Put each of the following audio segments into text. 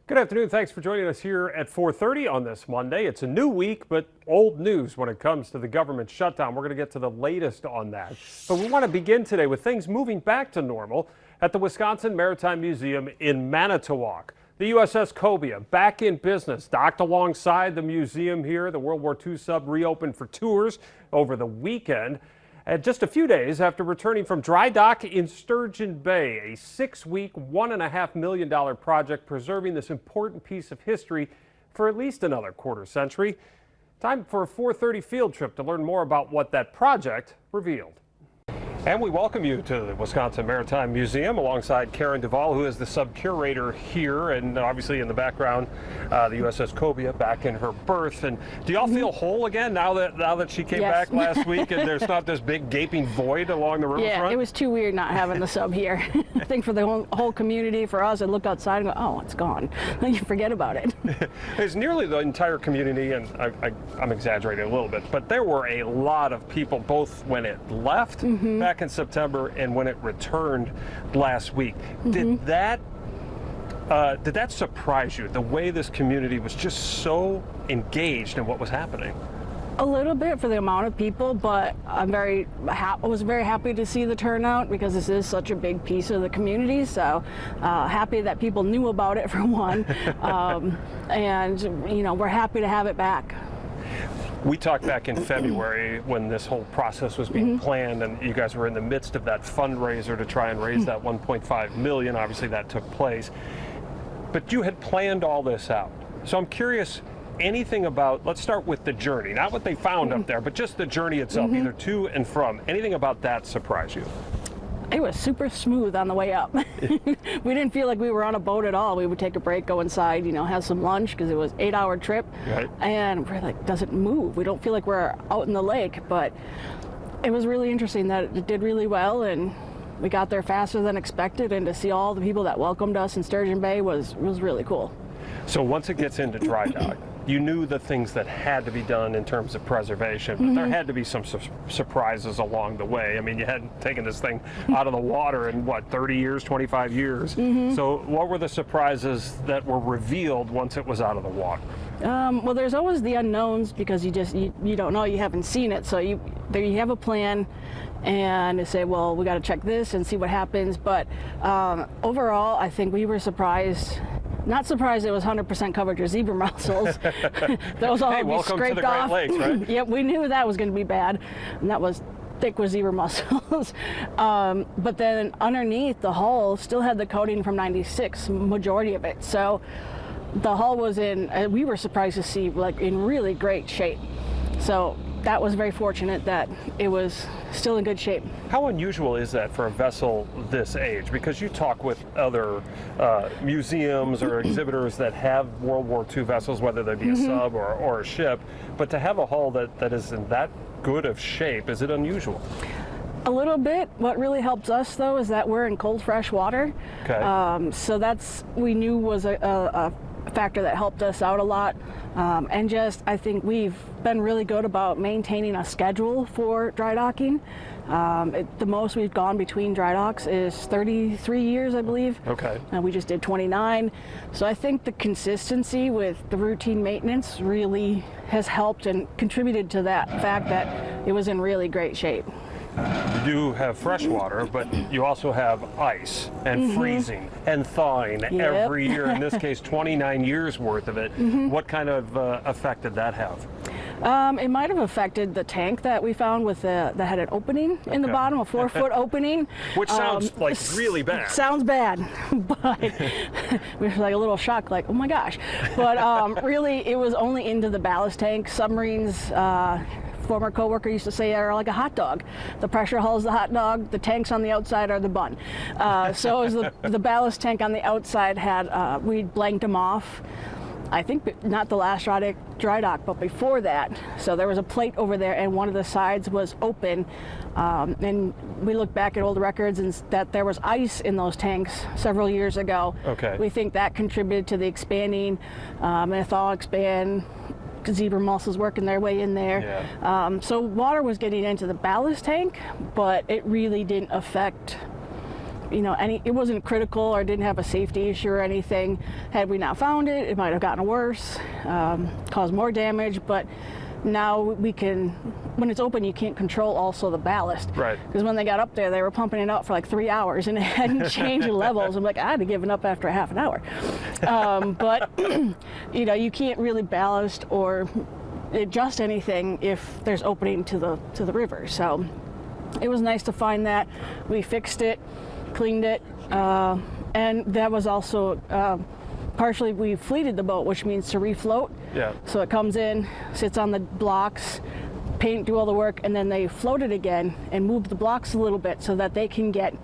Good afternoon. Thanks for joining us here at 4:30 on this Monday. It's a new week, but old news when it comes to the government shutdown. We're going to get to the latest on that. But we want to begin today with things moving back to normal at the Wisconsin Maritime Museum in Manitowoc. The USS Cobia back in business, docked alongside the museum here. The World War II sub reopened for tours over the weekend. And just a few days after returning from dry dock in Sturgeon Bay, a 6-week, $1.5 million project preserving this important piece of history for at least another quarter century. Time for a 4:30 field trip to learn more about what that project revealed. And we welcome you to the Wisconsin Maritime Museum alongside Karen Duvall, who is the sub-curator here, and obviously in the background, the USS Cobia back in her berth. And do y'all feel whole again now that she came back last week and there's not this big gaping void along the riverfront? Yeah, it was too weird not having the sub here. I think for the whole community, for us, I look outside and go, oh, it's gone. You forget about it. It's nearly the entire community, and I'm exaggerating a little bit, but there were a lot of people, both when it left back in September and when it returned last week. Did that surprise you, the way this community was just so engaged in what was happening? A little bit for the amount of people, but I was very happy to see the turnout because this is such a big piece of the community. So happy that people knew about it, for one, and we're happy to have it back. We talked back in February when this whole process was being planned, and you guys were in the midst of that fundraiser to try and raise that $1.5 million. Obviously that took place, but you had planned all this out. So I'm curious, anything about, let's start with the journey, not what they found up there, but just the journey itself, either to and from. Anything about that surprise you? It was super smooth on the way up. We didn't feel like we were on a boat at all. We would take a break, go inside, have some lunch, because it was an 8-hour trip. Right. And we're like, doesn't move. We don't feel like we're out in the lake, but it was really interesting that it did really well, and we got there faster than expected, and to see all the people that welcomed us in Sturgeon Bay was really cool. So once it gets into dry dock, you knew the things that had to be done in terms of preservation, but there had to be some surprises along the way. I mean, you hadn't taken this thing out of the water in, 30 years, 25 years? So what were the surprises that were revealed once it was out of the water? Well, there's always the unknowns, because you don't know, you haven't seen it. So you have a plan, and you say, well, we got to check this and see what happens. But overall, I think we were surprised. Not surprised it was 100% covered with zebra mussels. Those all be welcome scraped to the Great off. Lakes, right? Yep, we knew that was going to be bad, and that was thick with zebra mussels. But then underneath, the hull still had the coating from '96, majority of it. So the hull was we were surprised to see, in really great shape. So that was very fortunate that it was still in good shape. How unusual is that for a vessel this age? Because you talk with other museums or exhibitors that have World War II vessels, whether they be a sub or a ship, but to have a hull that is in that good of shape, is it unusual? A little bit. What really helps us, though, is that we're in cold, fresh water. Okay. So we knew was a factor that helped us out a lot. And I think we've been really good about maintaining a schedule for dry docking. The most we've gone between dry docks is 33 years, I believe. Okay. And we just did 29. So I think the consistency with the routine maintenance really has helped and contributed to that fact that it was in really great shape. You do have fresh water, but you also have ice and freezing and thawing every year. In this case, 29 years worth of it. What kind of effect did that have? It might have affected the tank that we found that had an opening in the bottom, a 4-foot opening. Which sounds really bad. Sounds bad, but we were like a little shocked, like, oh my gosh. But really, it was only into the ballast tank. Submarines, former coworker used to say, are like a hot dog. The pressure hull is the hot dog, the tanks on the outside are the bun. So it was the ballast tank on the outside we blanked them off. I think not the last dry dock, but before that. So there was a plate over there, and one of the sides was open. And we looked back at old records, and that there was ice in those tanks several years ago. Okay. We think that contributed to the expanding, and thaw, expand, zebra mussels working their way in there. Yeah. So water was getting into the ballast tank, but it really didn't affect it wasn't critical or didn't have a safety issue or anything. Had we not found it, it might have gotten worse, caused more damage. But now we can, when it's open, you can't control also the ballast. Right. Because when they got up there, they were pumping it out for like 3 hours and it hadn't changed the levels. I'm like, I'd have given up after a half an hour. But you can't really ballast or adjust anything if there's opening to the river. So it was nice to find that. We fixed it, cleaned it, and that was also partially we fleeted the boat, which means to refloat. Yeah. So it comes in, sits on the blocks, paint, do all the work, and then they float it again and move the blocks a little bit so that they can get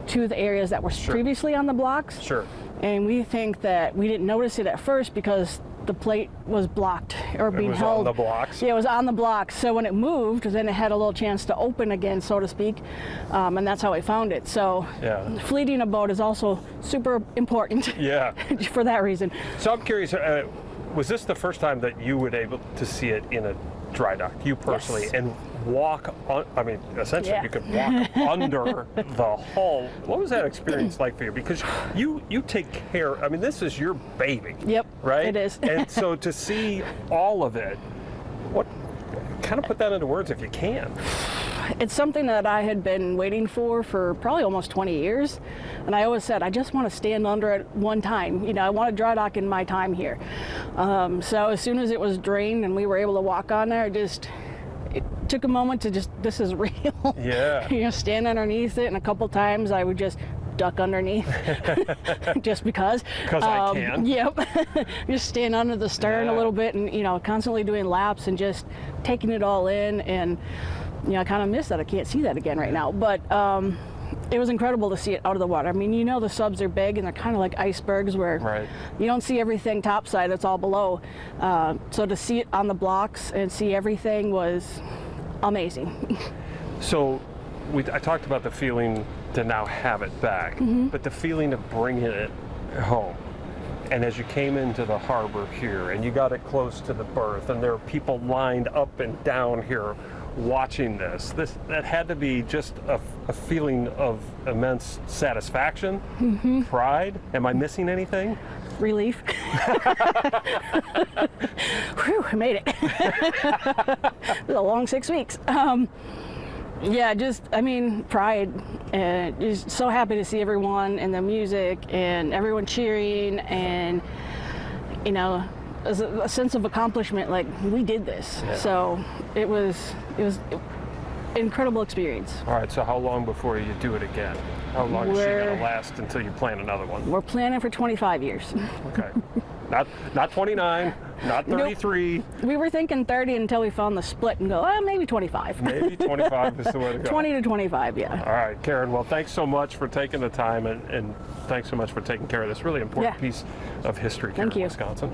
to the areas that were previously on the blocks. Sure. And we think that we didn't notice it at first because the plate was blocked or being held. It was on the blocks? Yeah, it was on the blocks. So when it moved, then it had a little chance to open again, so to speak, and that's how we found it. So fleeting a boat is also super important for that reason. So I'm curious, was this the first time that you were able to see it in a dry dock, you personally, Yes. and walk on, I mean, essentially you could walk under the hull. What was that experience like for you? Because you take care, I mean, this is your baby. Yep, right? it is. And so to see all of it, what, kind of put that into words if you can. It's something that I had been waiting for probably almost 20 years. And I always said, I just want to stand under it one time. I want to dry dock in my time here. So as soon as it was drained and we were able to walk on there, it took a moment to this is real. Yeah. Stand underneath it. And a couple times I would just duck underneath just because. Because I can. Yep. Just stand under the stern a little bit and, constantly doing laps and just taking it all in. And I kind of miss that. I can't see that again right now. But it was incredible to see it out of the water. I mean, the subs are big and they're kind of like icebergs where you don't see everything topside, it's all below. So to see it on the blocks and see everything was amazing. So I talked about the feeling to now have it back, but the feeling of bringing it home. And as you came into the harbor here and you got it close to the berth and there are people lined up and down here watching this, that had to be just a feeling of immense satisfaction, pride. Am I missing anything? Relief. Whew, I made it. It was a long 6 weeks. Pride, and just so happy to see everyone and the music and everyone cheering and, a sense of accomplishment, like we did this. Yeah. So it was incredible experience. All right, so how long before you do it again? How long is she going to last until you plan another one? We're planning for 25 years. Okay. Not 29, not 33. Nope. We were thinking 30 until we found the split and go, maybe 25. Maybe 25 is the way to go. 20 to 25, yeah. All right, Karen, well, thanks so much for taking the time and thanks so much for taking care of this really important piece of history here in Wisconsin.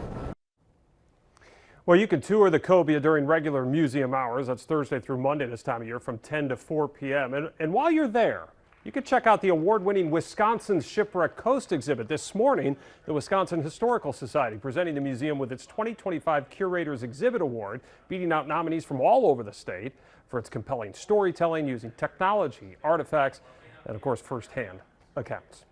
Well, you can tour the Cobia during regular museum hours. That's Thursday through Monday this time of year from 10 to 4 p.m. And while you're there, you can check out the award-winning Wisconsin Shipwreck Coast exhibit. This morning, the Wisconsin Historical Society presenting the museum with its 2025 Curators Exhibit Award, beating out nominees from all over the state for its compelling storytelling using technology, artifacts, and of course, firsthand accounts.